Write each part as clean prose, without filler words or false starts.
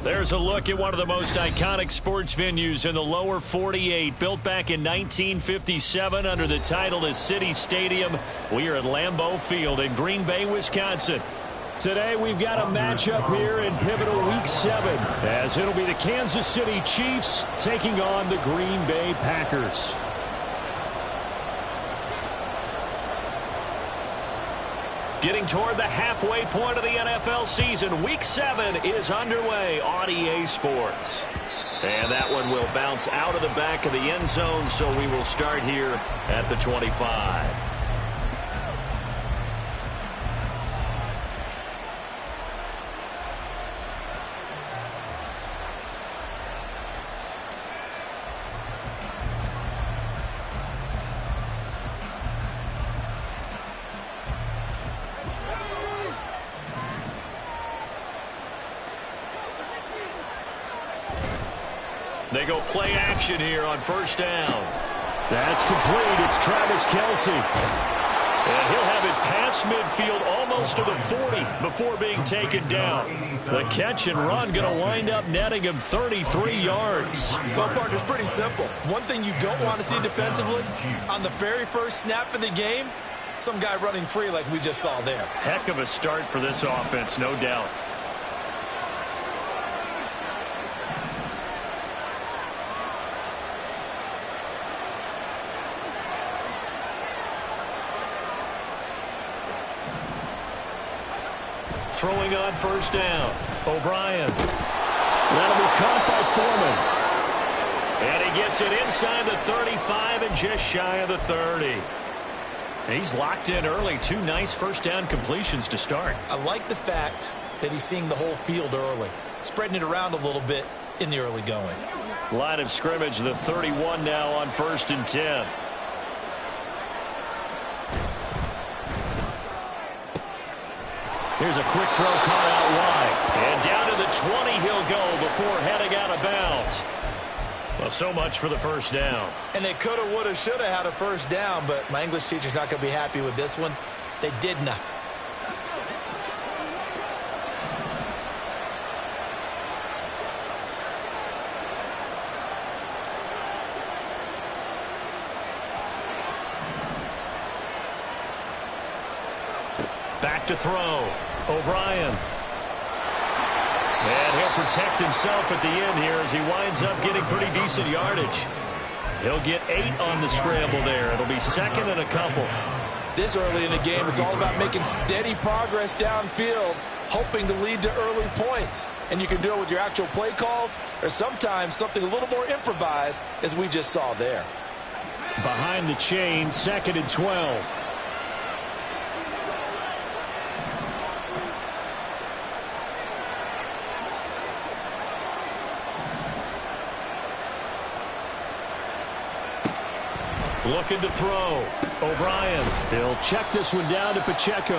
There's a look at one of the most iconic sports venues in the lower 48, built back in 1957 under the title of City Stadium. We are at Lambeau Field in Green Bay, Wisconsin. Today we've got a matchup here in pivotal Week 7, as it'll be the Kansas City Chiefs taking on the Green Bay Packers. Getting toward the halfway point of the NFL season, Week 7 is underway on EA Sports. And that one will bounce out of the back of the end zone, so we will start here at the 25. They go play action here on first down. That's complete. It's Travis Kelce. And he'll have it past midfield almost to the 40 before being taken down. The catch and run going to wind up netting him 33 yards. Well, partner, it's pretty simple. One thing you don't want to see defensively, on the very first snap of the game, some guy running free like we just saw there. Heck of a start for this offense, no doubt. Throwing on first down. O'Brien. That'll be caught by Foreman. And he gets it inside the 35 and just shy of the 30. He's locked in early. 2 nice first down completions to start. I like the fact that he's seeing the whole field early, spreading it around a little bit in the early going. Line of scrimmage, the 31 now on 1st and 10. Here's a quick throw caught out wide. And down to the 20 he'll go before heading out of bounds. Well, so much for the first down. And they coulda, woulda, shoulda had a first down, but my English teacher's not going to be happy with this one. They did not. Back to throw. O'Brien. And he'll protect himself at the end here as he winds up getting pretty decent yardage. He'll get 8 on the scramble there. It'll be second and a couple. This early in the game, it's all about making steady progress downfield, hoping to lead to early points. And you can do it with your actual play calls or sometimes something a little more improvised, as we just saw there. Behind the chain, 2nd and 12. Looking to throw. O'Brien. He'll check this one down to Pacheco.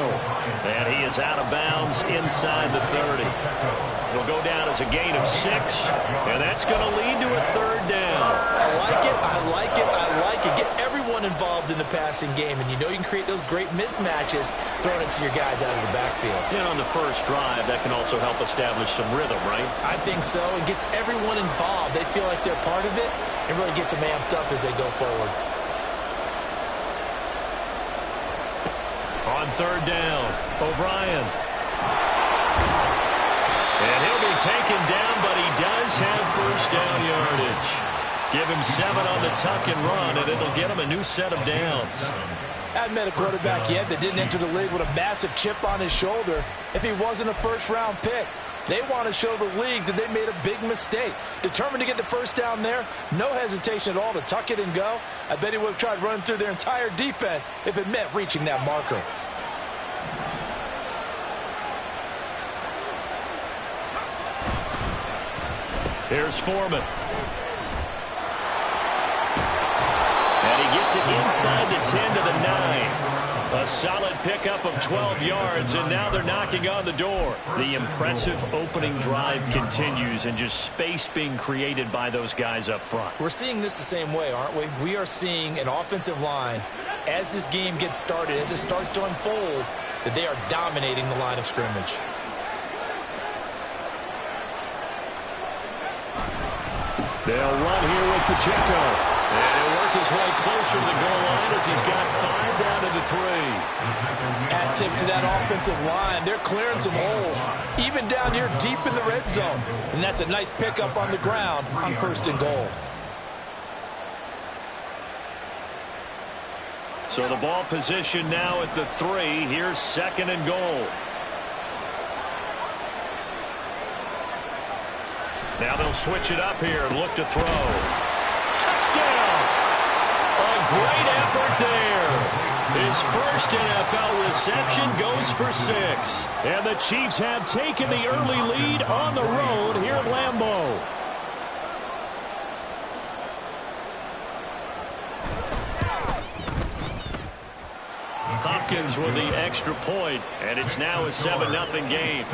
And he is out of bounds inside the 30. It'll go down as a gain of 6. And that's going to lead to a 3rd down. I like it. I like it. I like it. Get everyone involved in the passing game. And you know you can create those great mismatches throwing it to your guys out of the backfield. And on the first drive, that can also help establish some rhythm, right? I think so. It gets everyone involved. They feel like they're part of it and really gets them amped up as they go forward. On 3rd down, O'Brien. And he'll be taken down, but he does have first down yardage. Give him 7 on the tuck and run, and it'll get him a new set of downs. Hadn't met a quarterback yet that didn't enter the league with a massive chip on his shoulder if he wasn't a first-round pick. They want to show the league that they made a big mistake. Determined to get the first down there, no hesitation at all to tuck it and go. I bet he would have tried running through their entire defense if it meant reaching that marker. Here's Foreman. And he gets it inside the 10 to the 9. A solid pickup of 12 yards, and now they're knocking on the door. The impressive opening drive continues, and just space being created by those guys up front. We're seeing this the same way, aren't we? We are seeing an offensive line, as this game gets started, as it starts to unfold, that they are dominating the line of scrimmage. They'll run here with Pacheco. And he'll work his way closer to the goal line as he's got 5 down to the 3. Hat tip to that offensive line. They're clearing some holes, even down here deep in the red zone. And that's a nice pickup on the ground on 1st and goal. So the ball position now at the 3. Here's 2nd and goal. Now they'll switch it up here and look to throw. Touchdown! A great effort there. His first NFL reception goes for 6. And the Chiefs have taken the early lead on the road here at Lambeau. Hopkins with the extra point, and it's now a 7-0 game.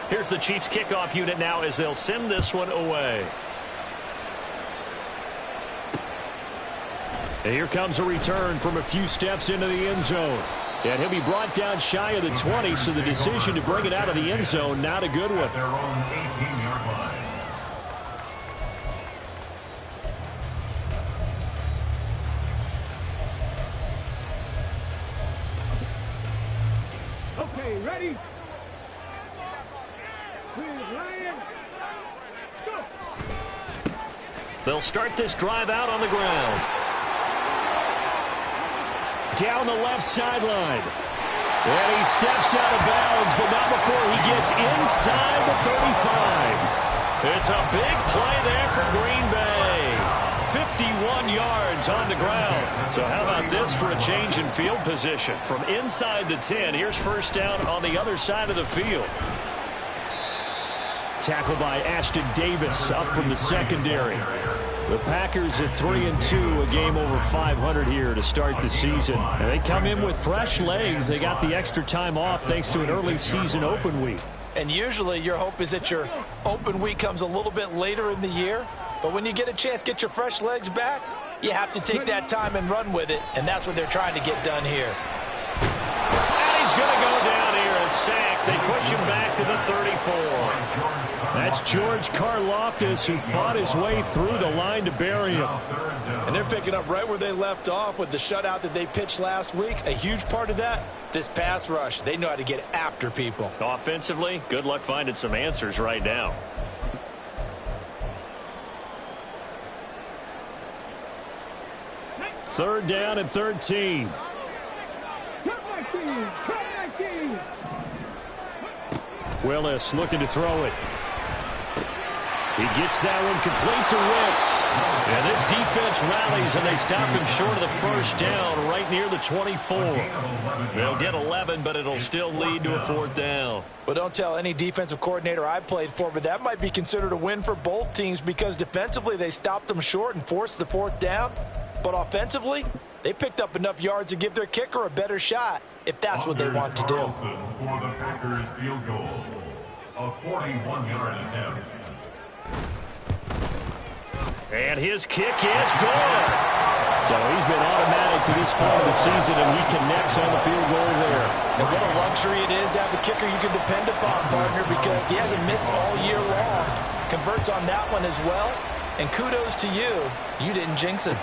Here's the Chiefs kickoff unit now as they'll send this one away. And here comes a return from a few steps into the end zone. And he'll be brought down shy of the 20, so the decision to bring it out of the end zone, not a good one. Their own 18-yard line. Okay, ready? Go. They'll start this drive out on the ground. Down the left sideline. And he steps out of bounds, but not before he gets inside the 35. It's a big play there for Green Bay. 51 yards on the ground. So how about this for a change in field position? From inside the 10, here's 1st down on the other side of the field. Tackled by Ashton Davis up from the secondary. The Packers at 3-2, a game over 500 here to start the season. And they come in with fresh legs. They got the extra time off thanks to an early season open week. And usually your hope is that your open week comes a little bit later in the year. But when you get a chance to get your fresh legs back, you have to take that time and run with it. And that's what they're trying to get done here. And he's going to go down here, a sack. They push him back to the 34. That's George Karlaftis, who fought his way through the line to bury him. And they're picking up right where they left off with the shutout that they pitched last week. A huge part of that, this pass rush. They know how to get after people. Offensively, good luck finding some answers right now. Third down and 13. Willis looking to throw it. He gets that one complete to Ricks. And this defense rallies, and they stop him short of the 1st down right near the 24. They'll get 11, but it'll still lead to a 4th down. Well, don't tell any defensive coordinator I played for, but that might be considered a win for both teams because defensively they stopped them short and forced the 4th down. But offensively, they picked up enough yards to give their kicker a better shot if that's what they want to do. For the Packers field goal, a 41-yard attempt. And his kick is good. So he's been automatic to this point of the season, and he connects on the field goal there. And what a luxury it is to have a kicker you can depend upon, partner, because he hasn't missed all year long. Converts on that one as well. And kudos to you. You didn't jinx it.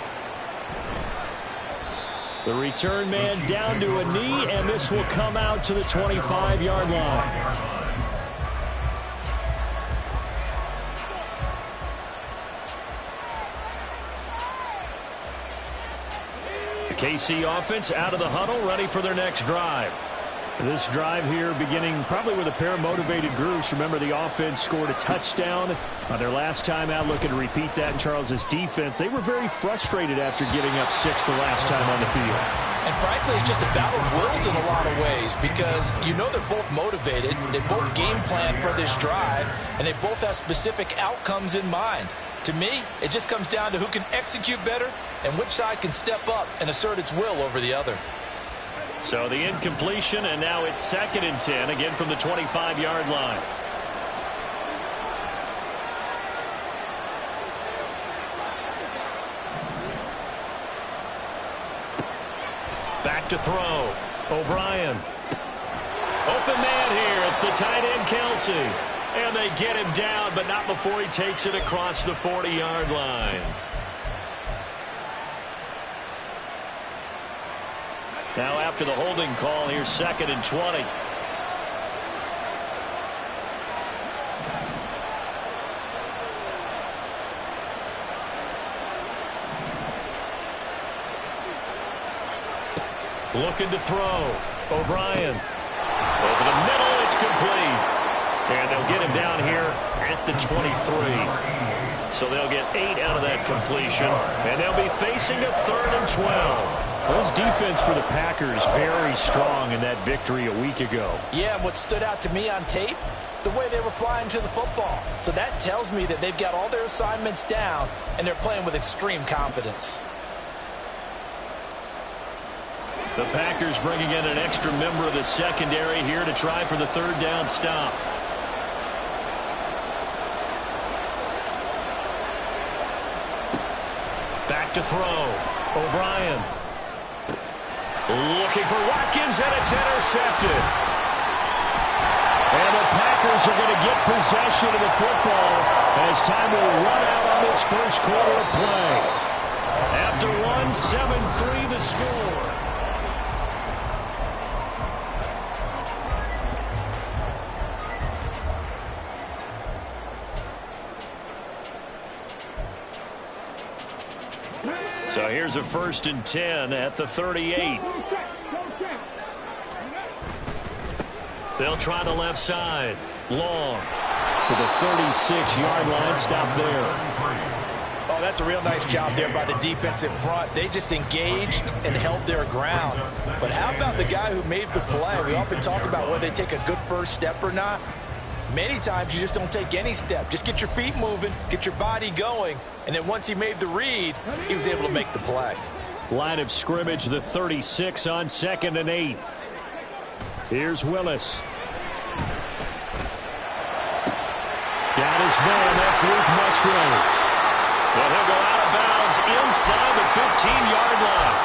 The return man down to a knee, and this will come out to the 25-yard line. KC offense out of the huddle, ready for their next drive. This drive here beginning probably with a pair of motivated groups. Remember, the offense scored a touchdown on their last time out, looking to repeat that in Charles's defense. They were very frustrated after giving up 6 the last time on the field. And frankly, it's just a battle of wills in a lot of ways because you know they're both motivated, they both game plan for this drive, and they both have specific outcomes in mind. To me, it just comes down to who can execute better and which side can step up and assert its will over the other. So the incompletion, and now it's 2nd and 10, again from the 25-yard line. Back to throw. O'Brien. Open man here. It's the tight end, Kelsey. And they get him down, but not before he takes it across the 40-yard line. Now after the holding call, here's 2nd and 20. Looking to throw. O'Brien. Over the middle, it's complete. And they'll get him down here at the 23. So they'll get 8 out of that completion. And they'll be facing a 3rd and 12. Well, this defense for the Packers very strong in that victory a week ago. Yeah, and what stood out to me on tape, the way they were flying to the football. So that tells me that they've got all their assignments down, and they're playing with extreme confidence. The Packers bringing in an extra member of the secondary here to try for the 3rd down stop. Back to throw. O'Brien. Looking for Watkins, and it's intercepted. And the Packers are going to get possession of the football as time will run out on this first quarter of play. After 7-3 the score. So here's a 1st and 10 at the 38. They'll try the left side. Long. To the 36-yard line. Stop there. Oh, that's a real nice job there by the defensive front. They just engaged and held their ground. But how about the guy who made the play? We often talk about whether they take a good first step or not. Many times you just don't take any step. Just get your feet moving, get your body going, and then once he made the read, he was able to make the play. Line of scrimmage, the 36 on 2nd and 8. Here's Willis. Got his man, that's Luke Musgrave. Well, he'll go out of bounds inside the 15-yard line.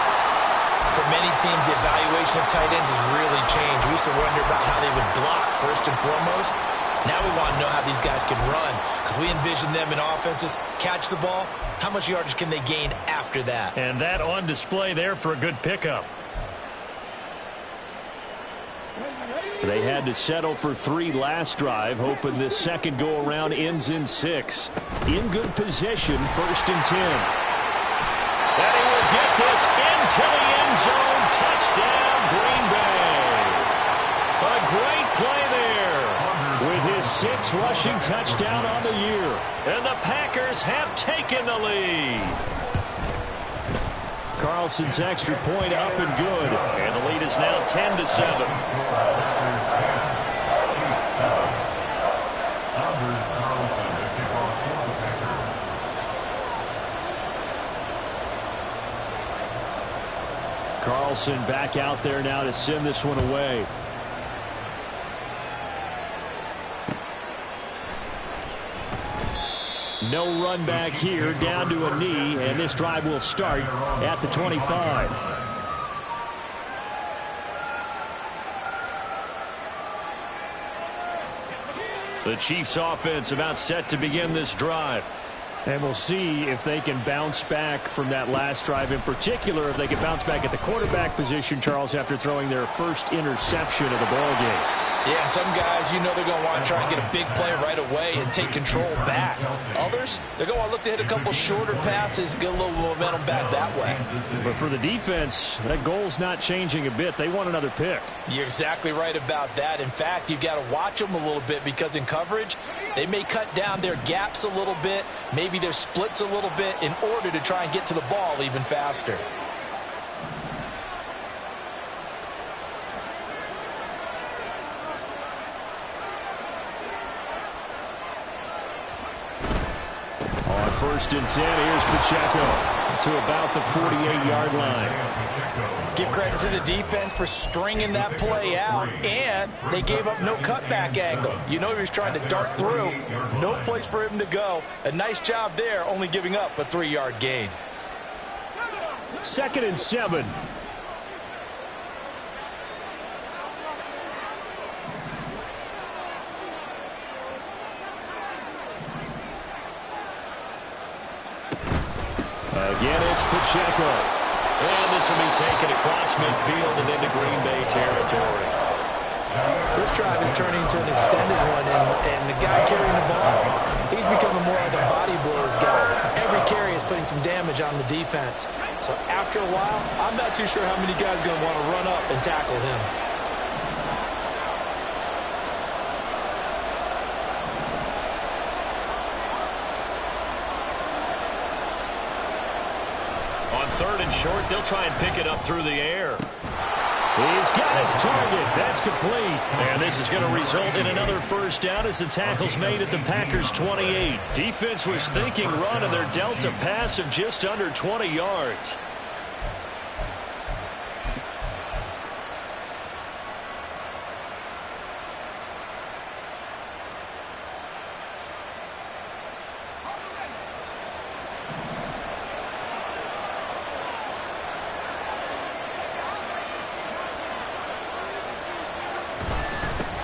For many teams, the evaluation of tight ends has really changed. We used to wonder about how they would block first and foremost. Now we want to know how these guys can run because we envision them in offenses. Catch the ball. How much yardage can they gain after that? And that on display there for a good pickup. They had to settle for 3 last drive, hoping this second go-around ends in 6. In good position, 1st and 10. And he will get this into the end zone. Touchdown, Green Bay. A great play there. With his 6th rushing touchdown on the year. And the Packers have taken the lead. Carlson's extra point up and good. And the lead is now 10-7. Carlson back out there now to send this one away. No run back here, down to a knee, and this drive will start at the 25. The Chiefs offense about set to begin this drive. And we'll see if they can bounce back from that last drive. In particular, if they can bounce back at the quarterback position, Charles, after throwing their first interception of the ballgame. Yeah, some guys, you know they're going to want to try and get a big play right away and take control back. Others, they're going to look to hit a couple shorter passes, get a little momentum back that way. But for the defense, that goal's not changing a bit. They want another pick. You're exactly right about that. In fact, you've got to watch them a little bit because in coverage, they may cut down their gaps a little bit, maybe their splits a little bit in order to try and get to the ball even faster. On 1st and 10, here's Pacheco to about the 48-yard line. Give credit to the defense for stringing that play out, and they gave up no cutback angle. You know he was trying to dart through. No place for him to go. A nice job there, only giving up a 3-yard gain. 2nd and 7. Again, it's Pacheco. And this will be taken across midfield and into Green Bay territory. This drive is turning into an extended one, and the guy carrying the ball, he's becoming more like a body blows guy. Every carry is putting some damage on the defense. So after a while, I'm not too sure how many guys are going to want to run up and tackle him. On 3rd and short, they'll try and pick it up through the air. He's got his target. That's complete. And this is going to result in another first down as the tackle's made at the Packers' 28. Defense was thinking run, and they're dealt a pass of just under 20 yards.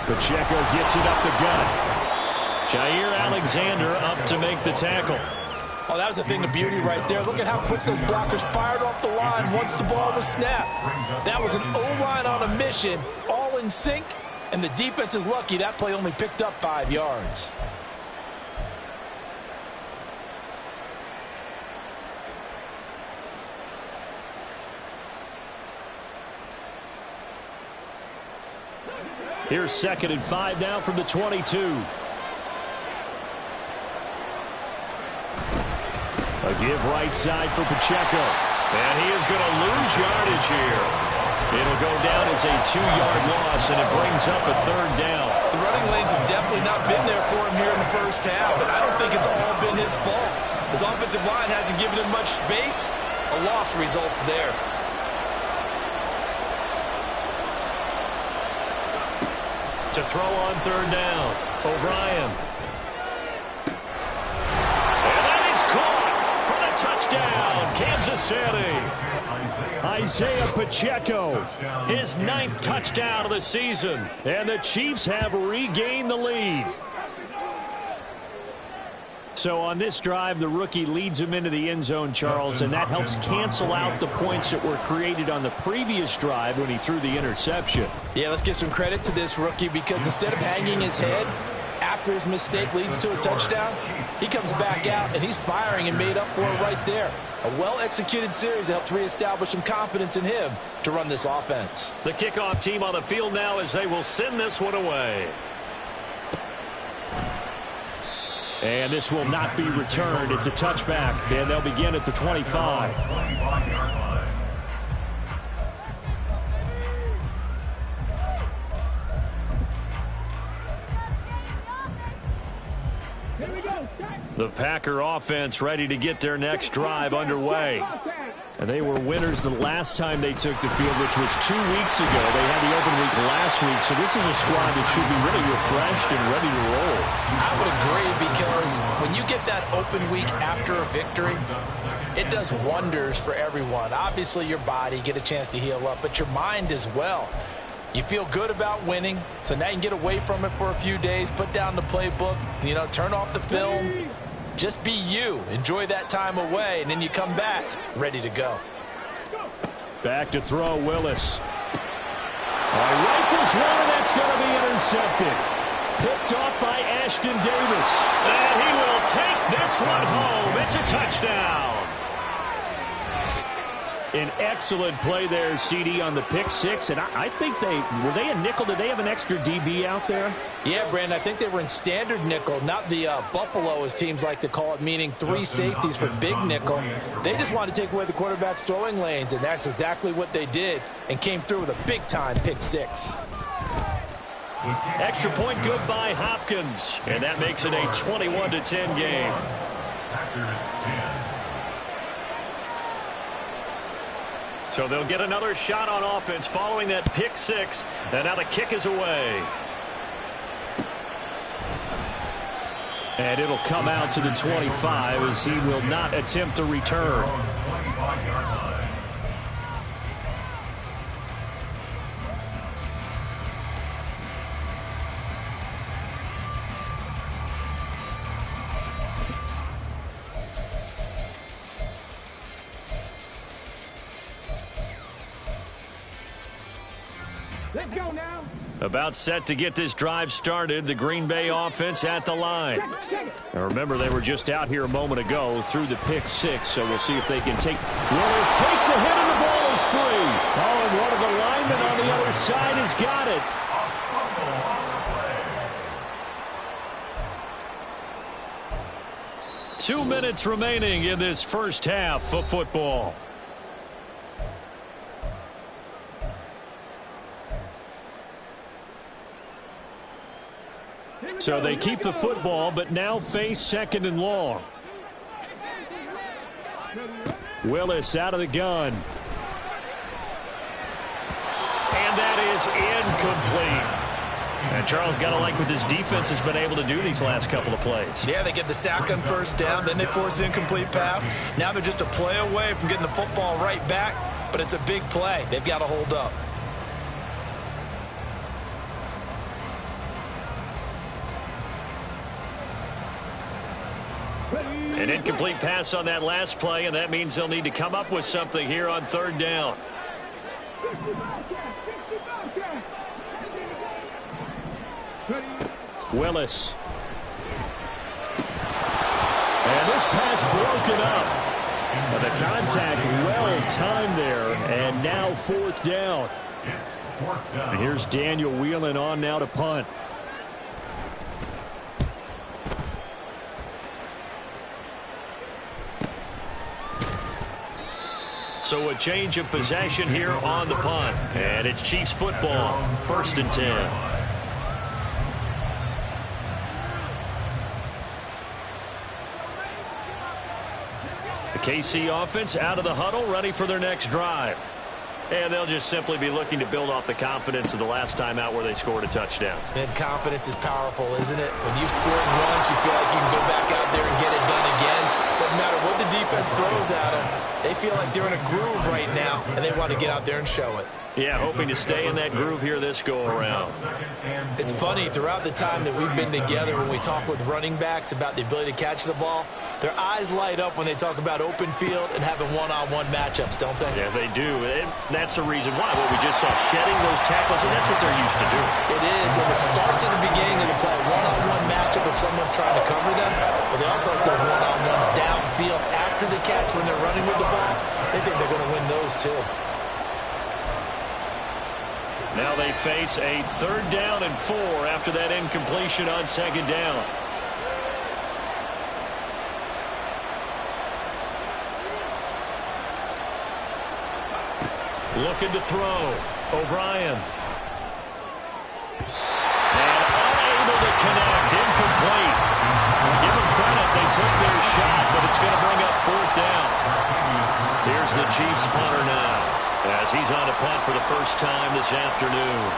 Pacheco gets it up the gut. Jair Alexander up to make the tackle. Oh, that was a thing of beauty right there. Look at how quick those blockers fired off the line once the ball was snapped. That was an O-line on a mission, all in sync, and the defense is lucky that play only picked up 5 yards. Here's 2nd and 5 now from the 22. A give right side for Pacheco. And he is going to lose yardage here. It'll go down as a 2-yard loss, and it brings up a 3rd down. The running lanes have definitely not been there for him here in the first half, and I don't think it's all been his fault. His offensive line hasn't given him much space. A loss results there. To throw on 3rd down, O'Brien. And that is caught for the touchdown, Kansas City. Isaiah Pacheco. His 9th touchdown of the season. And the Chiefs have regained the lead. So on this drive, the rookie leads him into the end zone, Charles, and that helps cancel out the points that were created on the previous drive when he threw the interception. Yeah, let's give some credit to this rookie because instead of hanging his head after his mistake leads to a touchdown, he comes back out and he's firing and made up for it right there. A well-executed series that helps reestablish some confidence in him to run this offense. The kickoff team on the field now as they will send this one away. And this will not be returned. It's a touchback, and they'll begin at the 25. The Packer offense ready to get their next drive underway. And they were winners the last time they took the field, which was 2 weeks ago. They had the open week last week, so this is a squad that should be really refreshed and ready to roll. I would agree because when you get that open week after a victory, it does wonders for everyone. Obviously, your body, get a chance to heal up, but your mind as well. You feel good about winning, so now you can get away from it for a few days, put down the playbook, turn off the film. Just be you. Enjoy that time away, and then you come back ready to go. Back to throw, Willis. Rifles one, and that's going to be intercepted. Picked off by Ashton Davis. And he will take this one home. It's a touchdown. An excellent play there, CD, on the pick six. And I think were they a nickel? Did they have an extra DB out there? Yeah, Brandon, I think they were in standard nickel, not the Buffalo, as teams like to call it, meaning 3 safeties for big nickel. They just wanted to take away the quarterback's throwing lanes, and that's exactly what they did and came through with a big-time pick six. Extra point good by Hopkins, and that makes it a 21-10 game. So they'll get another shot on offense following that pick six, and now the kick is away. And it'll come out to the 25 as he will not attempt a return. Let's go now. About set to get this drive started. The Green Bay offense at the line. Now remember, they were just out here a moment ago through the pick six, so we'll see if they can take. Willis takes a hit and the ball is free. Oh, and one of the linemen on the other side has got it. Two minutes remaining in this first half of football. So they keep the football, but now face second and long. Willis out of the gun. And that is incomplete. And Charles, got to like what this defense has been able to do these last couple of plays. Yeah, they get the sack on first down, then they force an incomplete pass. Now they're just a play away from getting the football right back, but it's a big play. They've got to hold up. An incomplete pass on that last play, and that means they'll need to come up with something here on third down. Willis. And this pass broken up. But the contact well timed there, and now fourth down. And here's Daniel Whelan on now to punt. So a change of possession here on the punt. And it's Chiefs football, 1st and 10. The KC offense out of the huddle, ready for their next drive. And they'll just simply be looking to build off the confidence of the last time out where they scored a touchdown. And confidence is powerful, isn't it? When you've scored once, you feel like you can go back out there and get it done again. Doesn't matter what the defense throws at them. They feel like they're in a groove right now, and they want to get out there and show it. Yeah, hoping to stay in that groove here this go-around. It's funny, throughout the time that we've been together, when we talk with running backs about the ability to catch the ball, their eyes light up when they talk about open field and having one-on-one matchups, don't they? Yeah, they do. And that's the reason why. What we just saw, shedding those tackles, and that's what they're used to doing. It is, and it starts at the beginning of the play, one-on-one matchup if someone's trying to cover them, but they also like those one-on-ones downfield after the catch when they're running with the ball. They think they're going to win those, too. Now they face a 3rd down and 4 after that incompletion on 2nd down. Looking to throw. O'Brien. And unable to connect. Incomplete. Give them credit. They took their shot, but it's going to bring up 4th down. Here's the Chiefs punter now, as he's on a punt for the first time this afternoon.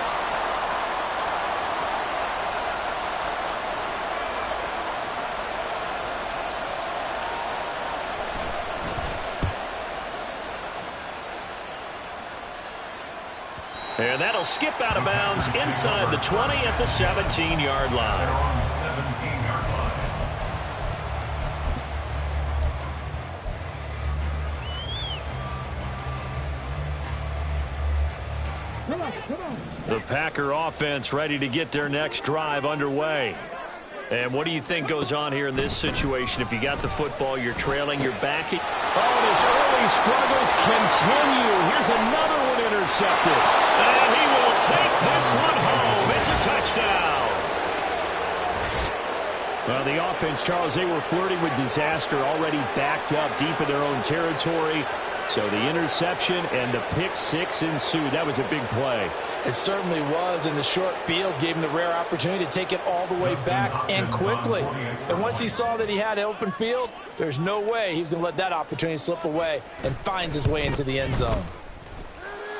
And that'll skip out of bounds inside the 20 at the 17-yard line. The Packer offense ready to get their next drive underway. And what do you think goes on here in this situation? If you got the football, you're trailing, you're back. Oh, and his early struggles continue. Here's another one intercepted. And he will take this one home. It's a touchdown. Well, the offense, Charles, they were flirting with disaster, already backed up deep in their own territory. So the interception and the pick six ensued. That was a big play. It certainly was, and the short field gave him the rare opportunity to take it all the way back and quickly. And once he saw that he had open field, there's no way he's going to let that opportunity slip away, and finds his way into the end zone.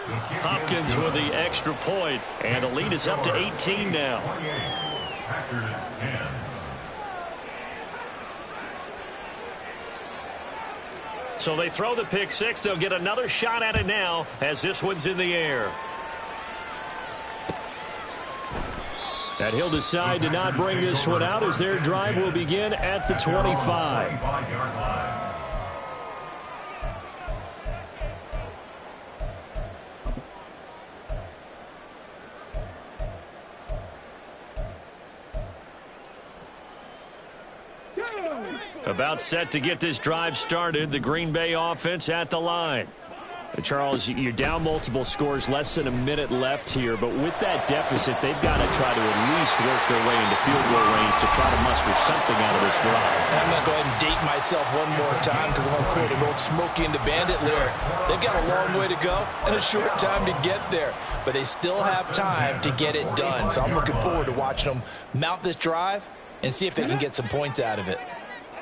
Hopkins with the extra point, and the lead is up to 18 now. Packers 10. So they throw the pick six. They'll get another shot at it now as this one's in the air. And he'll decide to not bring this one out as their drive will begin at the 25. About set to get this drive started. The Green Bay offense at the line. Charles, you're down multiple scores, less than a minute left here, but with that deficit, they've got to try to at least work their way into field goal range to try to muster something out of this drive. I'm going to go ahead and date myself one more time because I'm going to quote an old Smokey and the Bandit lyric. They've got a long way to go and a short time to get there, but they still have time to get it done. So I'm looking forward to watching them mount this drive and see if they can get some points out of it.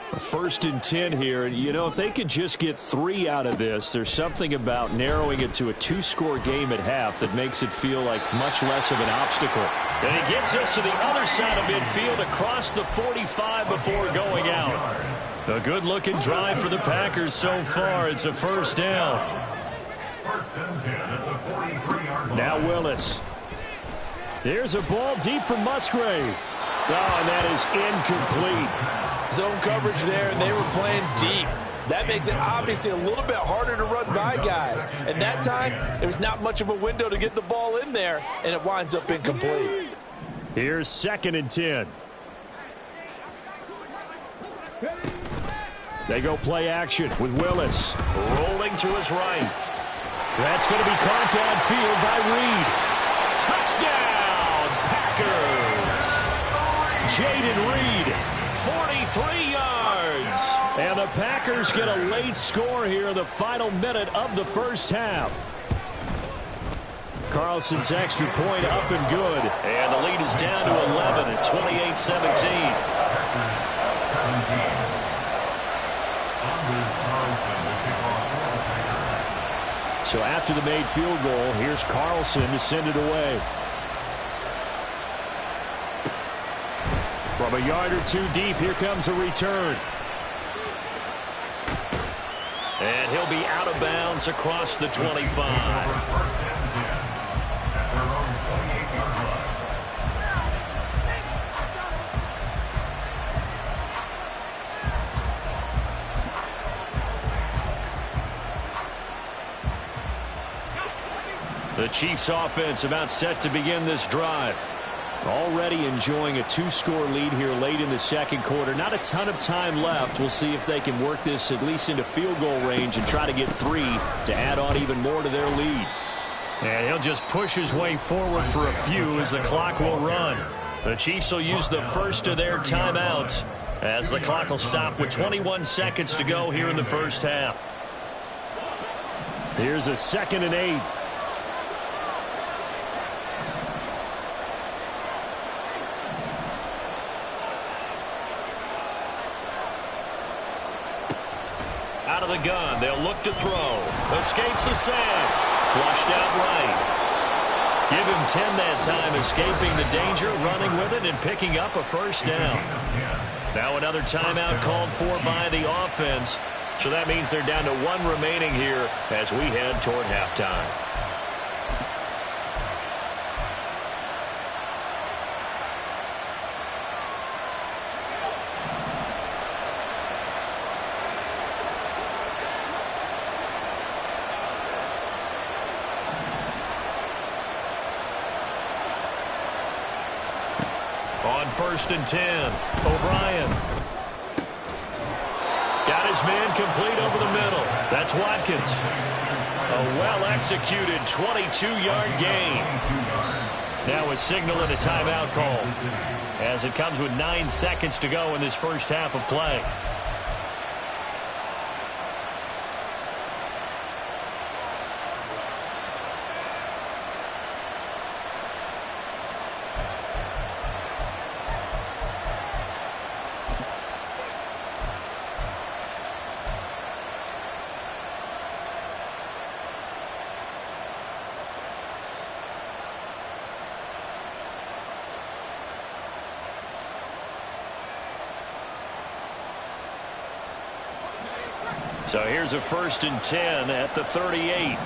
1st and 10 here, and you know, if they could just get 3 out of this, there's something about narrowing it to a 2-score game at half that makes it feel like much less of an obstacle. And he gets us to the other side of midfield across the 45 before going out. A good-looking drive for the Packers so far. It's a first down. 1st and 10 at the 43-yard line. Now Willis. There's a ball deep from Musgrave. Oh, and that is incomplete. Zone coverage there, and they were playing deep. That makes it obviously a little bit harder to run by guys. And that time, there was not much of a window to get the ball in there, and it winds up incomplete. Here's 2nd and 10. They go play action with Willis. Rolling to his right. That's going to be caught downfield by Reed. Touchdown, Packers! Jaden Reed, 43 yards. And the Packers get a late score here in the final minute of the first half. Carlson's extra point up and good. And the lead is down to 11 at 28-17. So after the made field goal, here's Carlson to send it away. From a yard or two deep, here comes a return. And he'll be out of bounds across the 25. The Chiefs offense about set to begin this drive. Already enjoying a 2-score lead here late in the second quarter. Not a ton of time left. We'll see if they can work this at least into field goal range and try to get 3 to add on even more to their lead. And he'll just push his way forward for a few as the clock will run. The Chiefs will use the first of their timeouts as the clock will stop with 21 seconds to go here in the first half. Here's a 2nd and 8. Out of the gun, they'll look to throw. Escapes the sack. Flushed out right. Give him 10 that time, escaping the danger, running with it, and picking up a first down. Now another timeout called for by the offense. So that means they're down to 1 remaining here as we head toward halftime. On 1st and 10, O'Brien. Got his man complete over the middle. That's Watkins. A well-executed 22-yard gain. Now a signal and a timeout call as it comes with 9 seconds to go in this first half of play. So here's a 1st and 10 at the 38.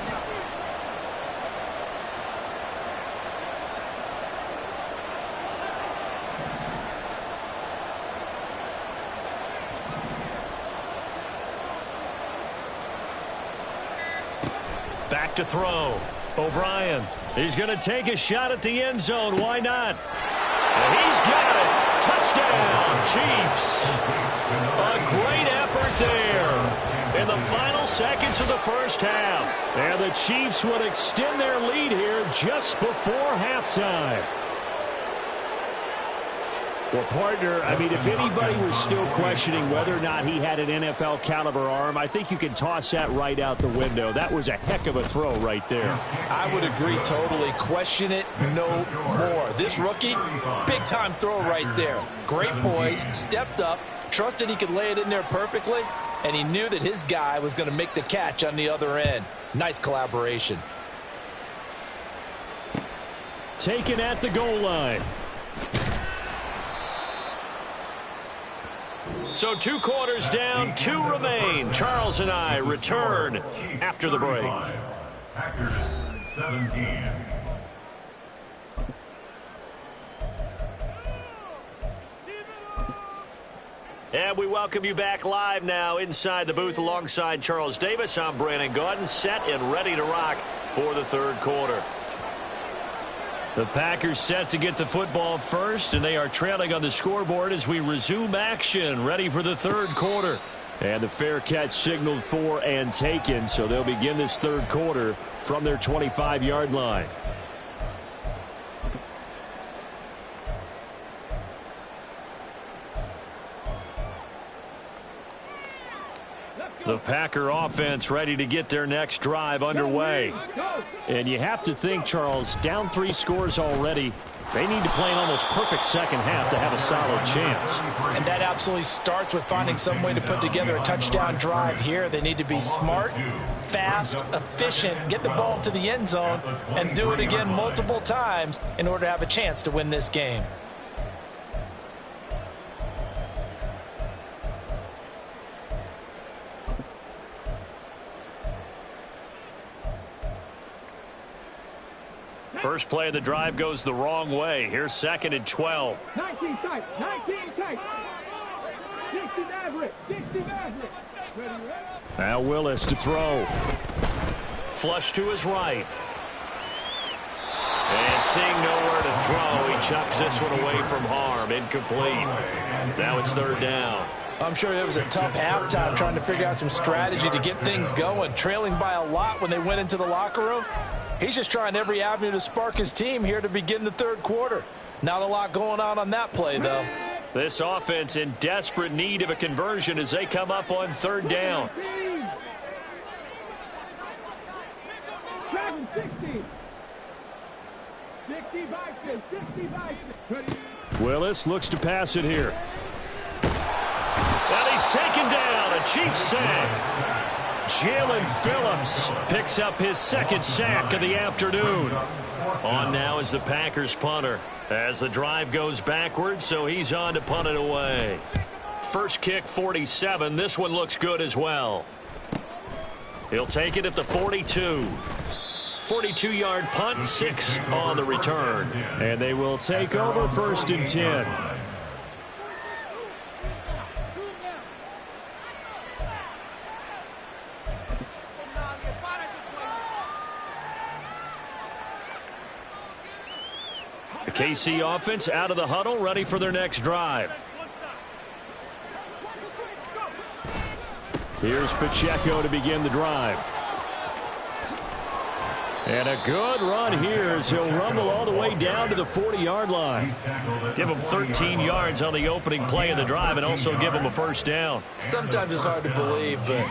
Back to throw. O'Brien. He's going to take a shot at the end zone. Why not? And he's got it. Touchdown, Chiefs. A great seconds of the first half. And the Chiefs would extend their lead here just before halftime. Well, partner, I mean, if anybody was still questioning whether or not he had an NFL caliber arm, I think you can toss that right out the window. That was a heck of a throw right there. I would agree totally. Question it no more. This rookie, big-time throw right there. Great poise, stepped up, trusted he could lay it in there perfectly, and he knew that his guy was going to make the catch on the other end. Nice collaboration. Taken at the goal line. So 2 quarters down, 2 remain. Charles and I return after the break. Packers 17. And we welcome you back live now inside the booth alongside Charles Davis. I'm Brandon Gaudin, set and ready to rock for the third quarter. The Packers set to get the football first, and they are trailing on the scoreboard as we resume action, ready for the third quarter. And the fair catch signaled for and taken, so they'll begin this third quarter from their 25-yard line. The Packer offense ready to get their next drive underway. And you have to think, Charles, down 3 scores already. They need to play an almost perfect second half to have a solid chance. And that absolutely starts with finding some way to put together a touchdown drive here. They need to be smart, fast, efficient, get the ball to the end zone, and do it again multiple times in order to have a chance to win this game. First play of the drive goes the wrong way. Here's 2nd and 12. 19 tight, 19 tight. 60 average, 60 average. Now Willis to throw. Flush to his right. And seeing nowhere to throw, he chucks this one away from harm. Incomplete. Now it's 3rd down. I'm sure it was a tough halftime trying to figure out some strategy to get things going. Trailing by a lot when they went into the locker room. He's just trying every avenue to spark his team here to begin the third quarter. Not a lot going on that play, though. This offense in desperate need of a conversion as they come up on 3rd down. 60. 60. Willis looks to pass it here. Well, he's taken down. A Chiefs sack. Jalen Phillips picks up his 2nd sack of the afternoon. On now is the Packers punter as the drive goes backwards, so he's on to punt it away. First kick, 47. This one looks good as well. He'll take it at the 42. 42-yard punt, 6 on the return. And they will take over 1st and 10. The KC offense out of the huddle, ready for their next drive. Here's Pacheco to begin the drive. And a good run here as he'll rumble all the way down to the 40-yard line. Give him 13 yards on the opening play of the drive and also give him a 1st down. Sometimes it's hard to believe, but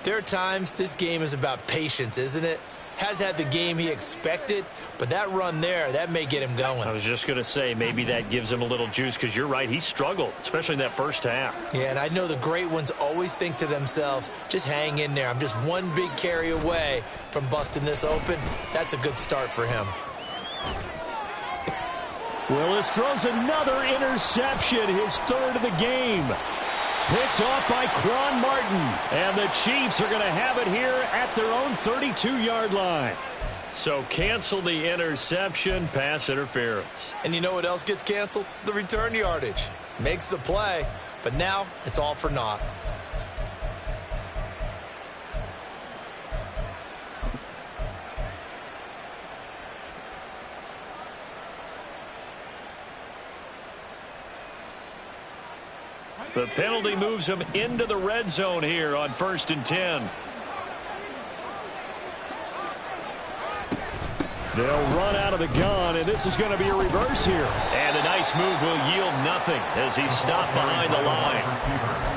there are times this game is about patience, isn't it? Has had the game he expected, but that run there, that may get him going. I was just going to say maybe that gives him a little juice because you're right, he struggled, especially in that first half. Yeah, and I know the great ones always think to themselves, just hang in there. I'm just one big carry away from busting this open. That's a good start for him. Willis throws another interception, his 3rd of the game. Picked off by Quan Martin. And the Chiefs are going to have it here at their own 32-yard line. So cancel the interception, pass interference. And you know what else gets canceled? The return yardage. Makes the play, but now it's all for naught. The penalty moves him into the red zone here on 1st and 10. They'll run out of the gun, and this is going to be a reverse here. And a nice move will yield nothing as he's stopped behind the line.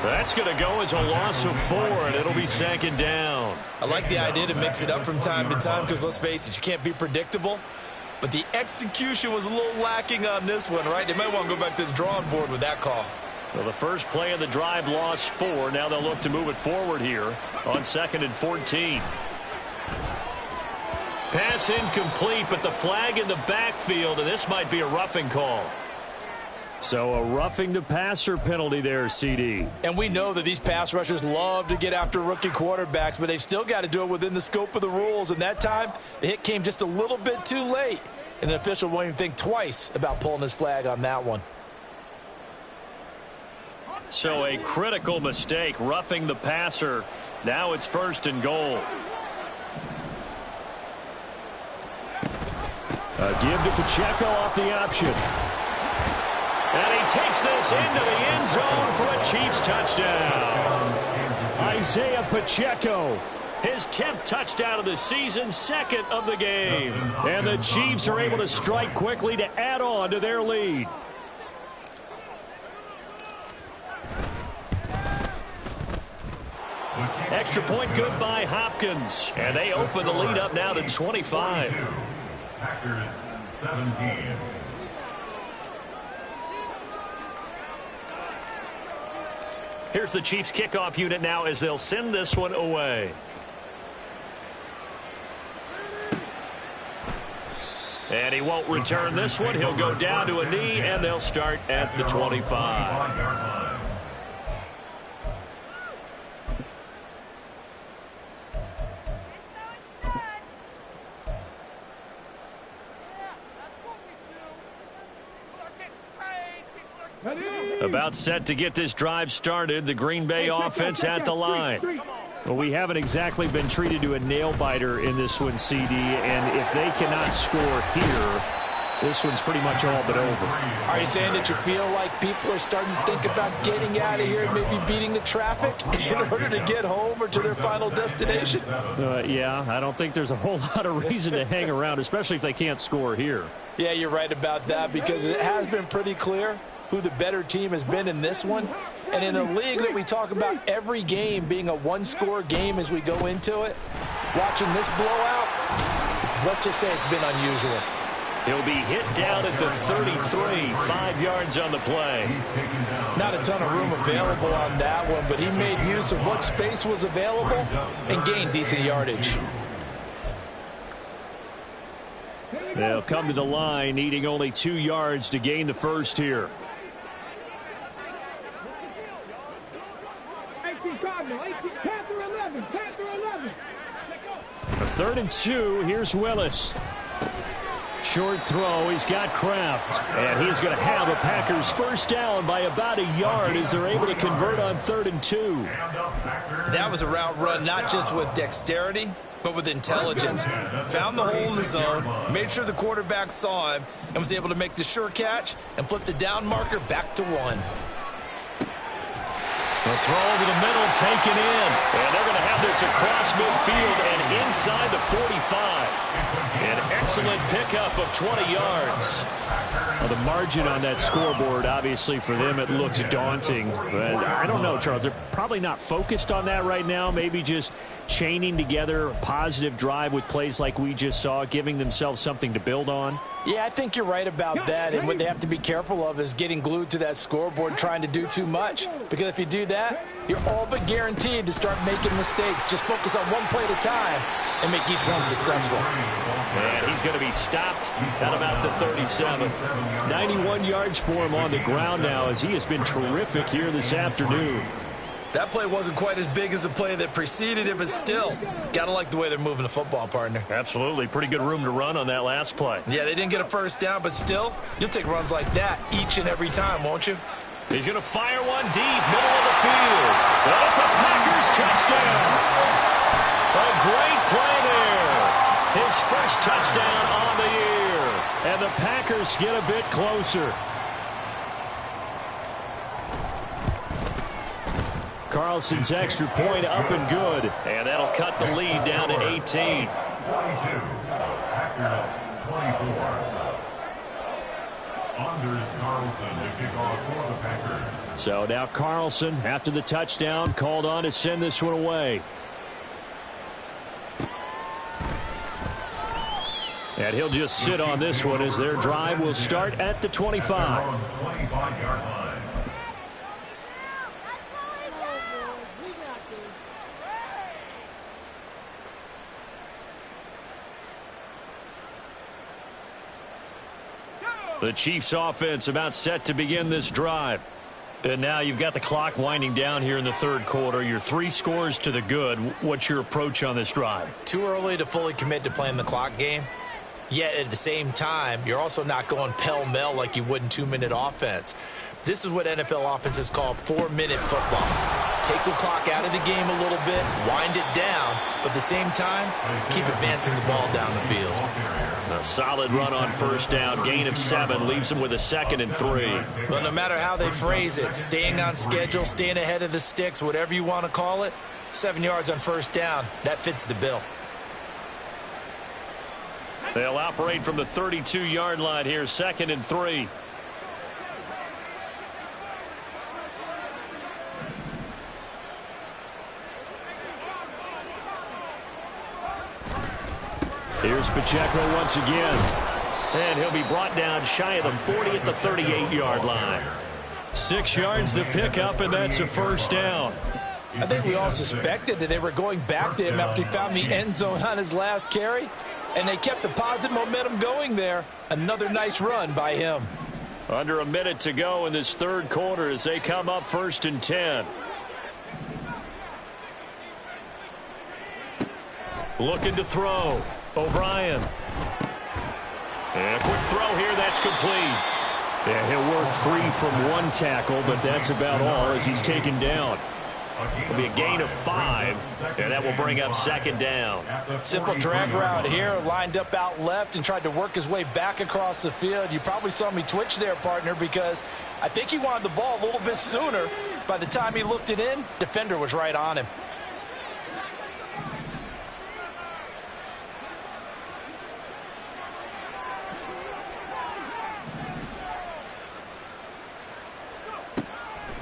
That's going to go as a loss of 4, and it'll be 2nd down. I like the idea to mix it up from time to time because, let's face it, you can't be predictable. But the execution was a little lacking on this one, right? They might want to go back to the drawing board with that call. Well, the first play of the drive lost 4. Now they'll look to move it forward here on 2nd and 14. Pass incomplete, but the flag in the backfield, and this might be a roughing call. So a roughing the passer penalty there, CD. And we know that these pass rushers love to get after rookie quarterbacks, but they've still got to do it within the scope of the rules. And that time, the hit came just a little bit too late. And the official won't even think twice about pulling his flag on that one. So a critical mistake, roughing the passer. Now it's 1st and goal. A give to Pacheco off the option. And he takes this into the end zone for a Chiefs touchdown. Isaiah Pacheco. His 10th touchdown of the season, 2nd of the game. And the Chiefs are able to strike quickly to add on to their lead. Extra point good by Hopkins. And they open the lead up now to 25. Packers 17. Here's the Chiefs kickoff unit now as they'll send this one away. And he won't return this one. He'll go down to a knee, and they'll start at the 25. About set to get this drive started. The Green Bay offense at the line. Well, we haven't exactly been treated to a nail-biter in this one, CD, and if they cannot score here, this one's pretty much all but over. Are you saying that you feel like people are starting to think about getting out of here and maybe beating the traffic in order to get home or to their final destination? Yeah, I don't think there's a whole lot of reason to hang around, especially if they can't score here. Yeah, you're right about that because it has been pretty clear who the better team has been in this one. And in a league that we talk about every game being a one-score game as we go into it, watching this blowout, let's just say it's been unusual. He'll be hit down at the 33, 5 yards on the play. Not a ton of room available on that one, but he made use of what space was available and gained decent yardage. They'll come to the line, needing only 2 yards to gain the first here. 18 Cardinal, 18, Panther 11, Panther 11. A 3rd and 2, here's Willis. Short throw, he's got Kraft. And he's going to have a Packers first down by about a yard as they're able to convert on 3rd and 2. That was a route run not just with dexterity, but with intelligence. Found the hole in the zone, made sure the quarterback saw him, and was able to make the sure catch and flip the down marker back to 1. The throw over the middle taken in. And they're going to have this across midfield and inside the 45. An excellent pickup of 20 yards. Well, the margin on that scoreboard, obviously, for them, it looks daunting. But I don't know, Charles. They're probably not focused on that right now. Maybe just chaining together a positive drive with plays like we just saw, giving themselves something to build on. Yeah, I think you're right about that. And what they have to be careful of is getting glued to that scoreboard, trying to do too much. Because if you do that, you're all but guaranteed to start making mistakes. Just focus on one play at a time and make each one successful. And he's going to be stopped at about the 37. 91 yards for him on the ground now as he has been terrific here this afternoon. That play wasn't quite as big as the play that preceded it, but still, got to like the way they're moving the football, partner. Absolutely. Pretty good room to run on that last play. Yeah, they didn't get a first down, but still, you'll take runs like that each and every time, won't you? He's going to fire one deep, middle of the field. That's a Packers touchdown. A great play there. His first touchdown on the year. And the Packers get a bit closer. Carlson's extra point up and good. And that'll cut the lead down to 18. 22. Packers 24. Anders Carlson to kick off for the Packers. So now Carlson, after the touchdown, called on to send this one away. And he'll just sit on this one as their drive will start at the 25. 25-yard line. The Chiefs offense about set to begin this drive. And now you've got the clock winding down here in the third quarter. You're 3 scores to the good. What's your approach on this drive? Too early to fully commit to playing the clock game. Yet at the same time, you're also not going pell-mell like you would in 2-minute offense. This is what NFL offenses call 4-minute football. Take the clock out of the game a little bit, wind it down, but at the same time, keep advancing the ball down the field. A solid run on first down. Gain of 7 leaves them with a 2nd and 3. Well, no matter how they phrase it, staying on schedule, staying ahead of the sticks, whatever you want to call it, 7 yards on first down, that fits the bill. They'll operate from the 32-yard line here, 2nd and 3. Here's Pacheco once again. And he'll be brought down shy of the 40 at the 38-yard line. 6 yards the pickup, and that's a first down. I think we all suspected that they were going back to him after he found the end zone on his last carry, and they kept the positive momentum going there. Another nice run by him. Under a minute to go in this third quarter as they come up 1st and 10. Looking to throw. O'Brien. And a quick throw here, that's complete. Yeah, he'll work free from 1 tackle, but that's about all as he's taken down. It'll be a gain of 5, and that will bring up 2nd down. Simple drag route here, lined up out left and tried to work his way back across the field. You probably saw me twitch there, partner, because I think he wanted the ball a little bit sooner. By the time he looked it in, defender was right on him.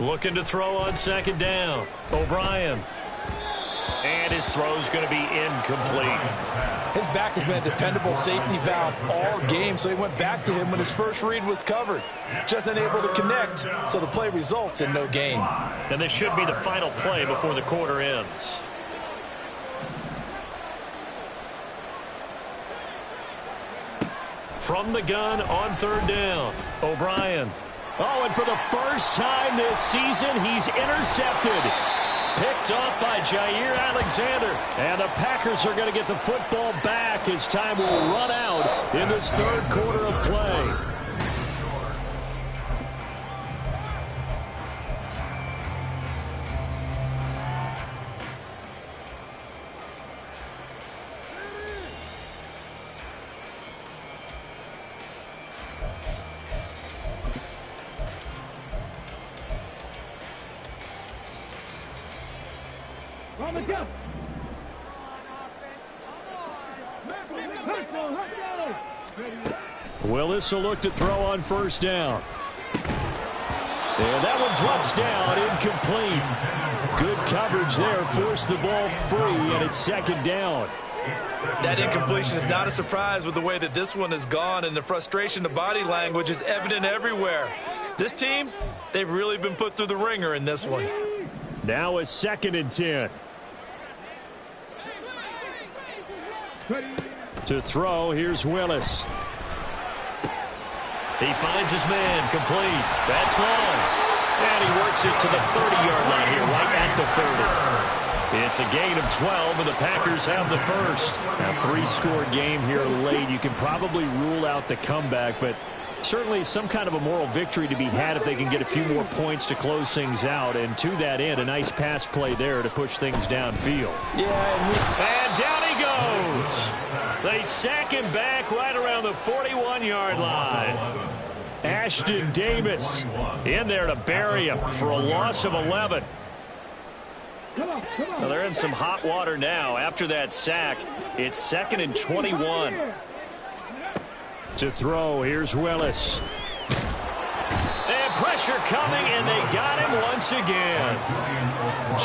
Looking to throw on 2nd down. O'Brien. And his throw's going to be incomplete. His back has been a dependable safety valve all game, so he went back to him when his first read was covered. Just unable to connect, so the play results in no gain. And this should be the final play before the quarter ends. From the gun on 3rd down. O'Brien. Oh, and for the first time this season, he's intercepted. Picked off by Jair Alexander. And the Packers are going to get the football back as time will run out in this third quarter of play. On the jump. Willis will look to throw on first down. And that one drops down, incomplete. Good coverage there, forced the ball free, and it's 2nd down. That incompletion is not a surprise with the way that this one has gone, and the frustration, the body language is evident everywhere. This team, they've really been put through the ringer in this one. Now a 2nd and 10. To throw, here's Willis. He finds his man, complete. That's long. And he works it to the 30-yard line here, right at the 30. It's a gain of 12, and the Packers have the first. A 3-score game here late. You can probably rule out the comeback, but certainly some kind of a moral victory to be had if they can get a few more points to close things out. And to that end, a nice pass play there to push things downfield. And down he goes. They sack him back right around the 41-yard line. Ashton Davis in there to bury him for a loss of 11. Well, they're in some hot water now. After that sack, it's 2nd and 21. To throw, here's Willis. And pressure coming, and they got him once again.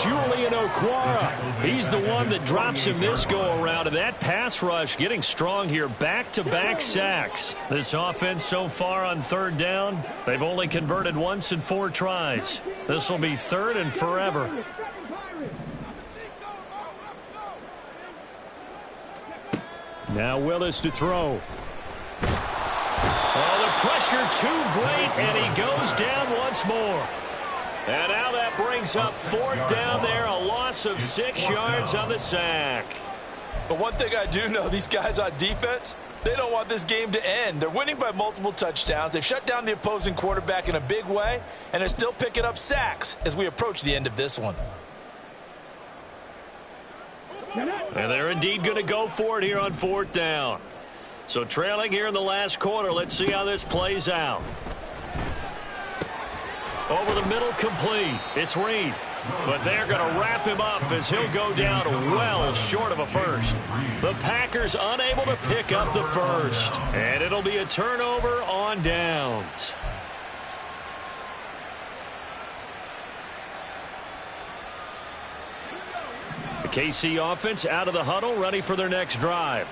Julian Okwara. He's the one that drops him this go-around, and that pass rush getting strong here. Back-to-back sacks. This offense so far on third down, they've only converted once in 4 tries. This will be third and forever. Now Willis to throw. Oh, the pressure too great, and he goes down once more. And now that brings up 4th down there, a loss of 6 yards on the sack. But one thing I do know, these guys on defense, they don't want this game to end. They're winning by multiple touchdowns. They've shut down the opposing quarterback in a big way, and they're still picking up sacks as we approach the end of this one. And they're indeed going to go for it here on 4th down. So trailing here in the last quarter, let's see how this plays out. Over the middle, complete. It's Reed. But they're going to wrap him up as he'll go down well short of a first. The Packers unable to pick up the first. And it'll be a turnover on downs. The KC offense out of the huddle, ready for their next drive.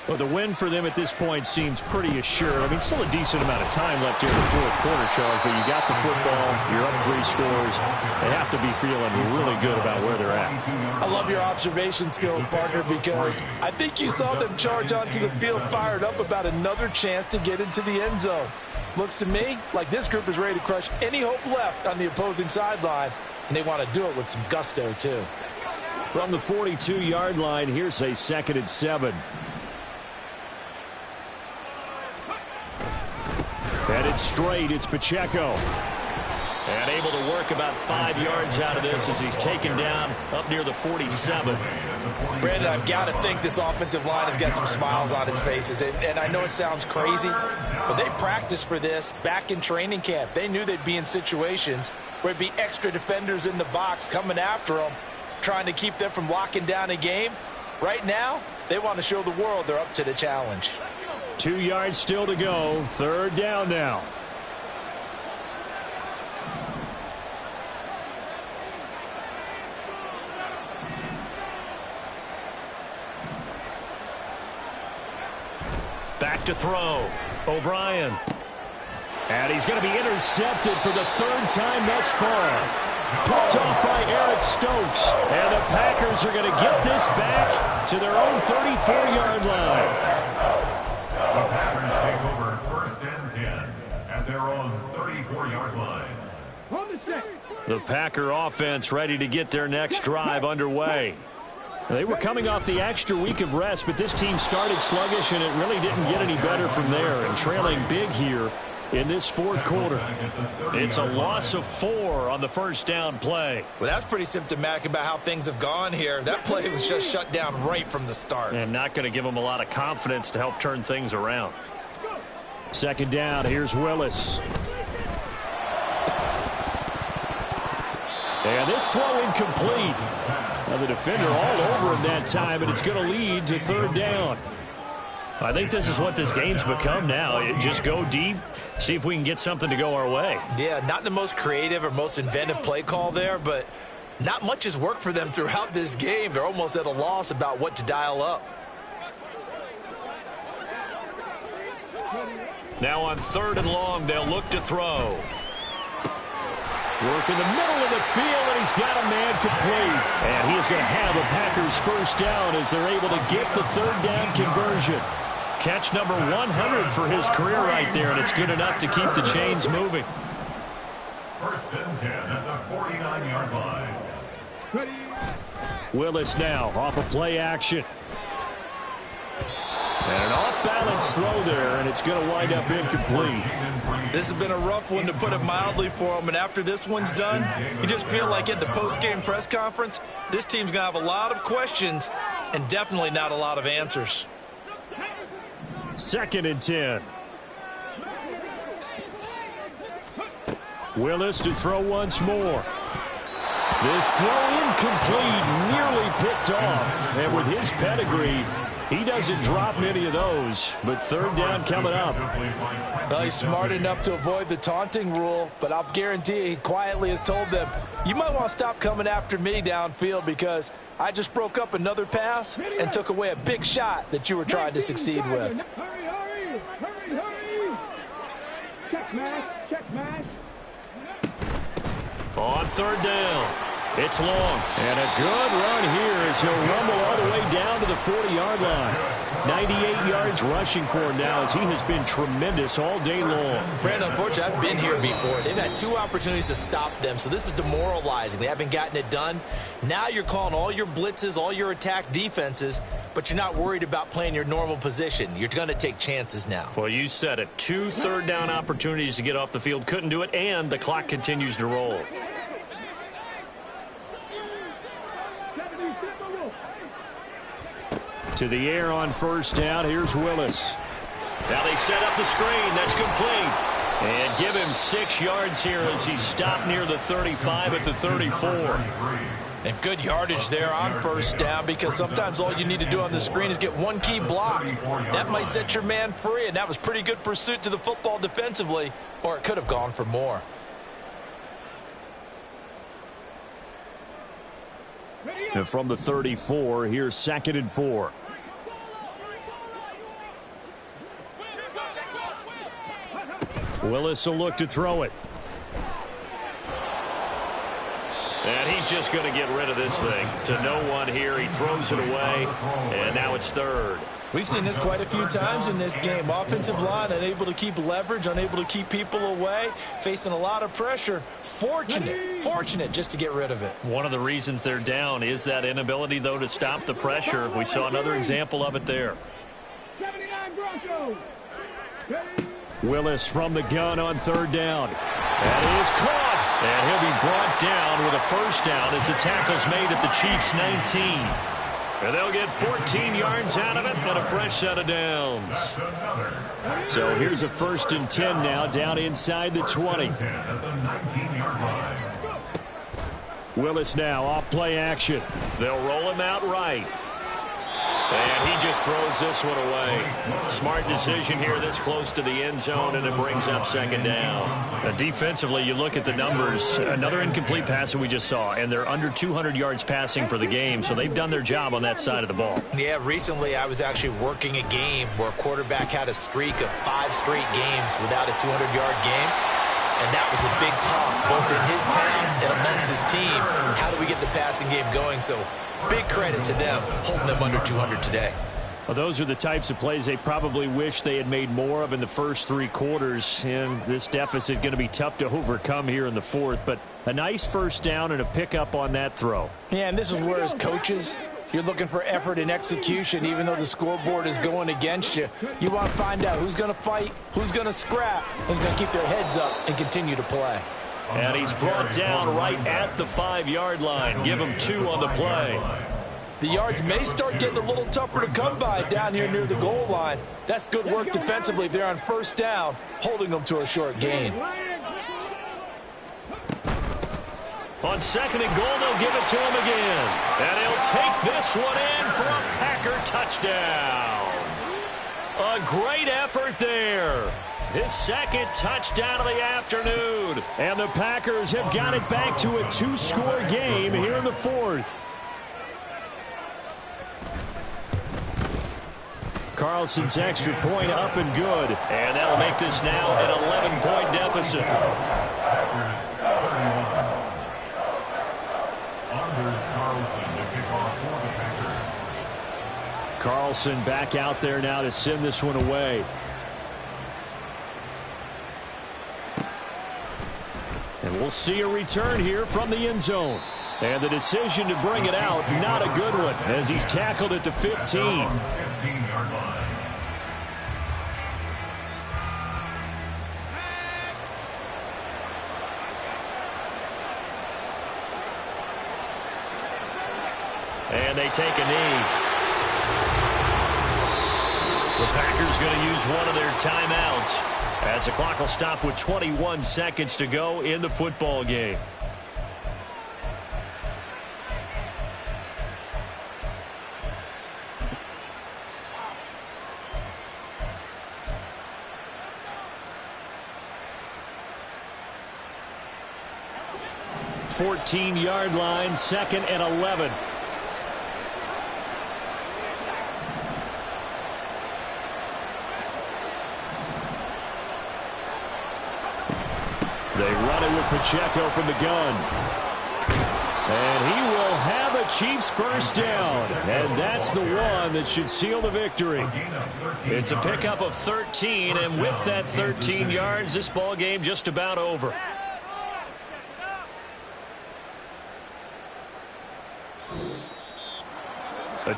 Well, the win for them at this point seems pretty assured. I mean, still a decent amount of time left here in the 4th quarter, Charles, but you got the football, you're up 3 scores. They have to be feeling really good about where they're at. I love your observation skills, partner, because I think you saw them charge onto the field fired up about another chance to get into the end zone. Looks to me like this group is ready to crush any hope left on the opposing sideline, and they want to do it with some gusto, too. From the 42-yard line, here's a 2nd and 7. Headed straight, it's Pacheco. And able to work about 5 yards out of this as he's taken down up near the 47. Brandon, I've got to think this offensive line has got some smiles on its faces. And I know it sounds crazy, but they practiced for this back in training camp. They knew they'd be in situations where there'd be extra defenders in the box coming after them, trying to keep them from locking down a game. Right now, they want to show the world they're up to the challenge. 2 yards still to go. 3rd down now. Back to throw. O'Brien. And he's going to be intercepted for the 3rd time thus far. Picked off by Eric Stokes. And the Packers are going to get this back to their own 34-yard line. The Packers take over 1st and 10 at their own 34-yard line. The Packer offense ready to get their next drive underway. They were coming off the extra week of rest, but this team started sluggish, and it really didn't get any better from there. And trailing big here in this 4th quarter. It's a loss of 4 on the 1st down play. Well, that's pretty symptomatic about how things have gone here. That play was just shut down right from the start. And not going to give them a lot of confidence to help turn things around. 2nd down, here's Willis. And this throw incomplete. Now the defender all over him that time, and it's going to lead to 3rd down. I think this is what this game's become now. Just go deep, see if we can get something to go our way. Yeah, not the most creative or most inventive play call there, but not much has worked for them throughout this game. They're almost at a loss about what to dial up. Now on 3rd and long, they'll look to throw. Work in the middle of the field, and he's got a man complete. And he is going to have a Packers 1st down as they're able to get the 3rd down conversion. Catch number 100 for his career right there, and it's good enough to keep the chains moving. 1st and 10 at the 49-yard line. Willis now off of play action. And an off-balance throw there, and it's going to wind up incomplete. This has been a rough one, to put it mildly, for him. And after this one's done, you just feel like at the post-game press conference, this team's going to have a lot of questions and definitely not a lot of answers. 2nd and 10. Willis to throw once more. This throw incomplete, nearly picked off. And with his pedigree, He doesn't drop many of those, but third down coming up. Well, he's smart enough to avoid the taunting rule, but I'll guarantee he quietly has told them, you might want to stop coming after me downfield because I just broke up another pass and took away a big shot that you were trying to succeed with. Hurry, hurry, hurry, hurry. Check mash, check mash. On third down. It's long. And a good run here as he'll rumble all the way down to the 40-yard line. 98 yards rushing for him now as he has been tremendous all day long. Brandon, unfortunately, I've been here before. They've had 2 opportunities to stop them, so this is demoralizing. They haven't gotten it done. Now you're calling all your blitzes, all your attack defenses, but you're not worried about playing your normal position. You're going to take chances now. Well, you said it. 2 third-down opportunities to get off the field. Couldn't do it, and the clock continues to roll. To the air on first down. Here's Willis. Now they set up the screen. That's complete. And give him 6 yards here as he stopped near the 35 at the 34. And good yardage there on first down because sometimes all you need to do on the screen is get one key block. That might set your man free, and that was pretty good pursuit to the football defensively, or it could have gone for more. And from the 34, here's 2nd and 4. Willis will look to throw it. And he's just going to get rid of this thing. To no one here. He throws it away. And now it's third. We've seen this quite a few times in this game. Offensive line unable to keep leverage, unable to keep people away, facing a lot of pressure. Fortunate just to get rid of it. One of the reasons they're down is that inability, though, to stop the pressure. We saw another example of it there. 79 Broncos. Willis from the gun on third down. That is caught. And he'll be brought down with a first down as the tackle's made at the Chiefs' 19. And they'll get 14 yards out of it and a fresh set of downs. So here's a 1st and 10 now down inside the 20. Willis now off play action. They'll roll him out right. And he just throws this one away. Smart decision here this close to the end zone, and it brings up 2nd down. Defensively, you look at the numbers. Another incomplete pass that we just saw, and they're under 200 yards passing for the game, so they've done their job on that side of the ball. Yeah, recently I was actually working a game where a quarterback had a streak of 5 straight games without a 200-yard game. And that was a big talk, both in his town and amongst his team. How do we get the passing game going? So big credit to them, holding them under 200 today. Well, those are the types of plays they probably wish they had made more of in the first 3 quarters. And this deficit going to be tough to overcome here in the 4th. But a nice first down and a pickup on that throw. Yeah, and this is where as coaches, you're looking for effort and execution, even though the scoreboard is going against you. You want to find out who's going to fight, who's going to scrap, who's going to keep their heads up and continue to play. And he's brought down right at the 5-yard line. Give him 2 on the play. The yards may start getting a little tougher to come by down here near the goal line. That's good work defensively. They're on first down, holding them to a short gain. On 2nd and goal, they'll give it to him again. And he'll take this one in for a Packer touchdown. A great effort there. His 2nd touchdown of the afternoon. And the Packers have got it back to a 2-score game here in the 4th. Carlson's extra point up and good. And that'll make this now an 11-point deficit. Carlson back out there now to send this one away. And we'll see a return here from the end zone. And the decision to bring it out, not a good one, as he's tackled at the 15. And they take a knee. The Packers going to use one of their timeouts as the clock will stop with 21 seconds to go in the football game. 14-yard line, 2nd and 11. They run it with Pacheco from the gun. And he will have a Chiefs first down. And that's the one that should seal the victory. It's a pickup of 13, and with that 13 yards, this ball game just about over.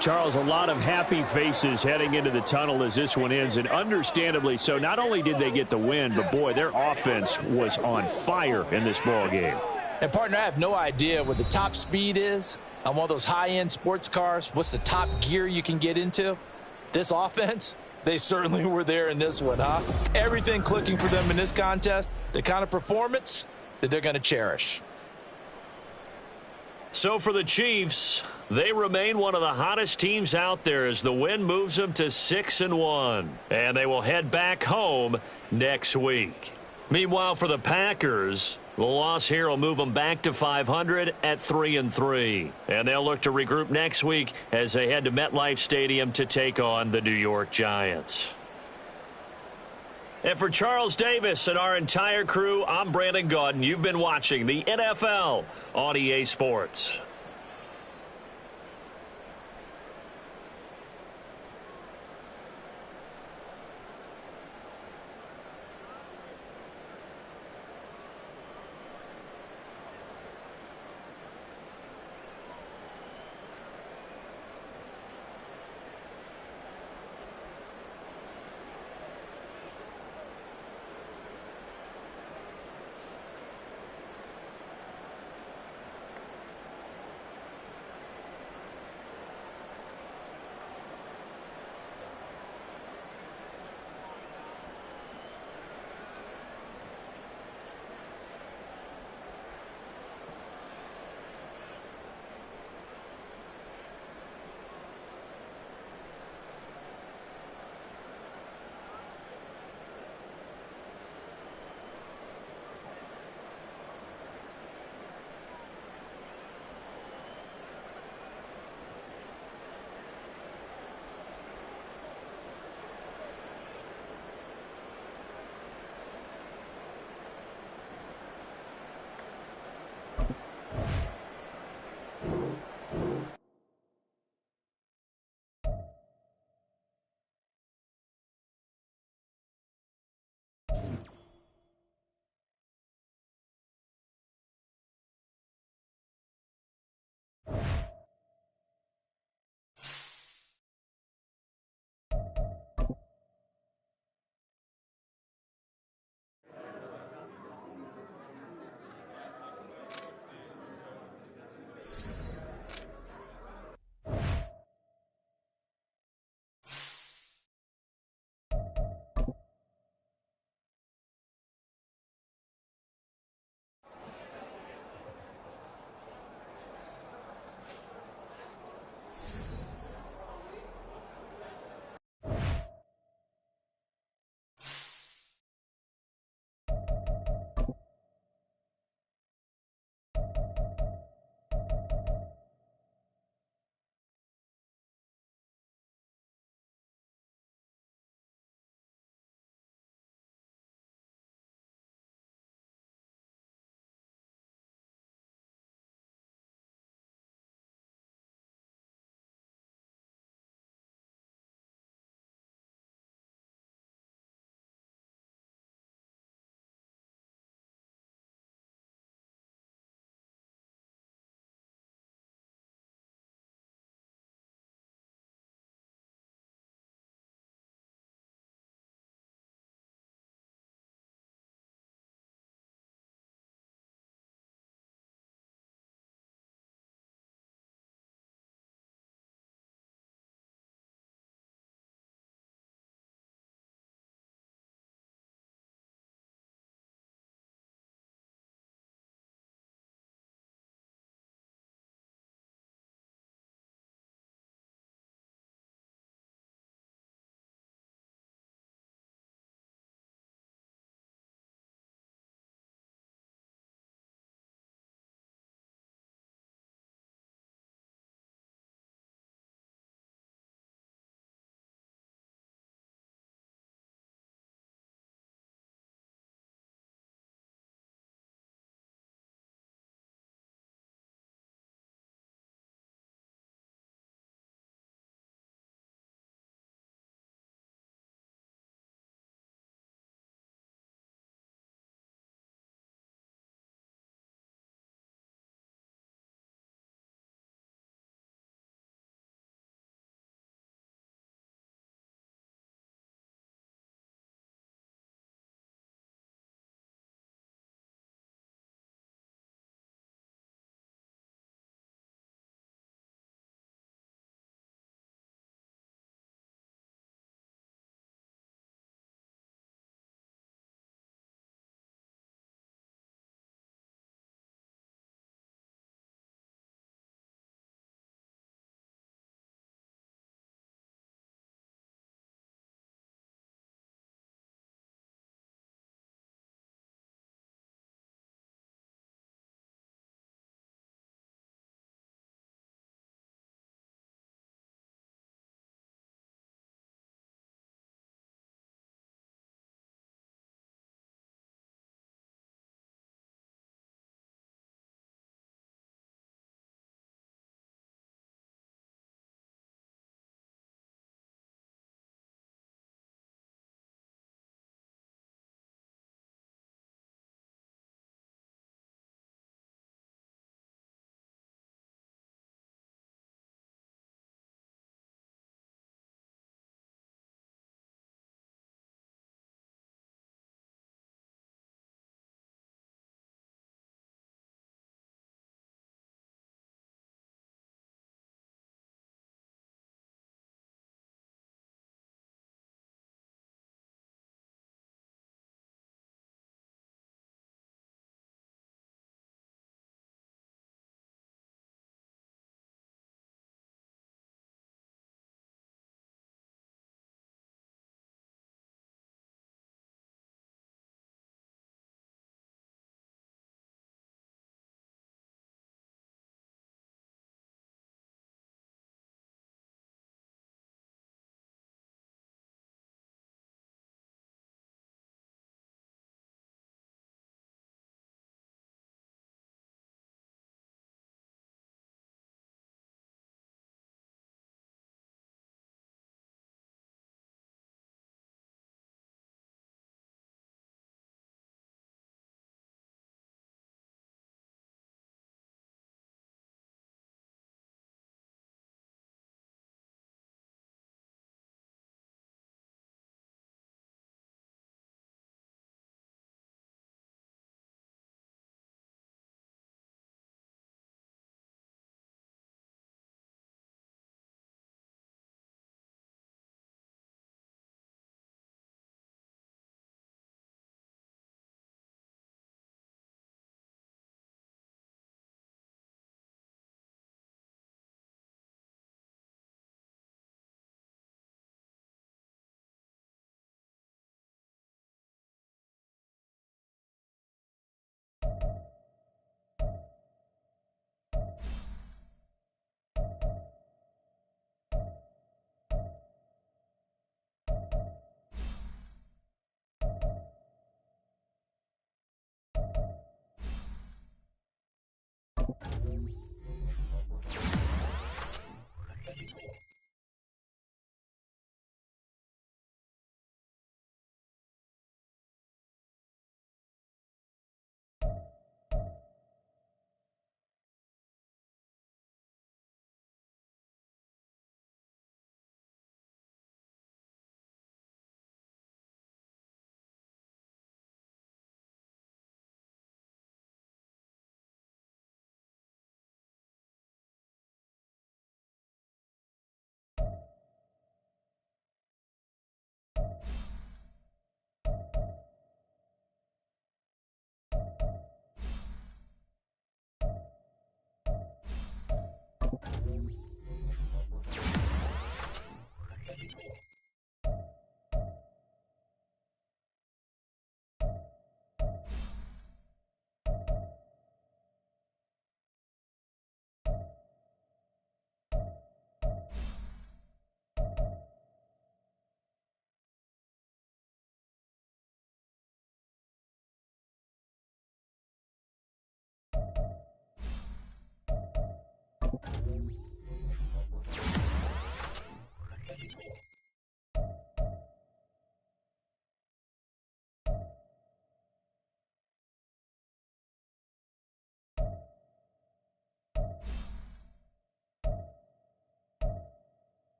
Charles, a lot of happy faces heading into the tunnel as this one ends, and understandably so. Not only did they get the win, but boy, their offense was on fire in this ball game. And, partner, I have no idea what the top speed is on one of those high-end sports cars. What's the top gear you can get into? This offense, they certainly were there in this one, huh? Everything clicking for them in this contest, the kind of performance that they're going to cherish. So for the Chiefs, they remain one of the hottest teams out there as the win moves them to 6-1. And they will head back home next week. Meanwhile, for the Packers, the loss here will move them back to 500 at 3-3. And they'll look to regroup next week as they head to MetLife Stadium to take on the New York Giants. And for Charles Davis and our entire crew, I'm Brandon Gaudin. You've been watching the NFL on EA Sports.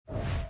10.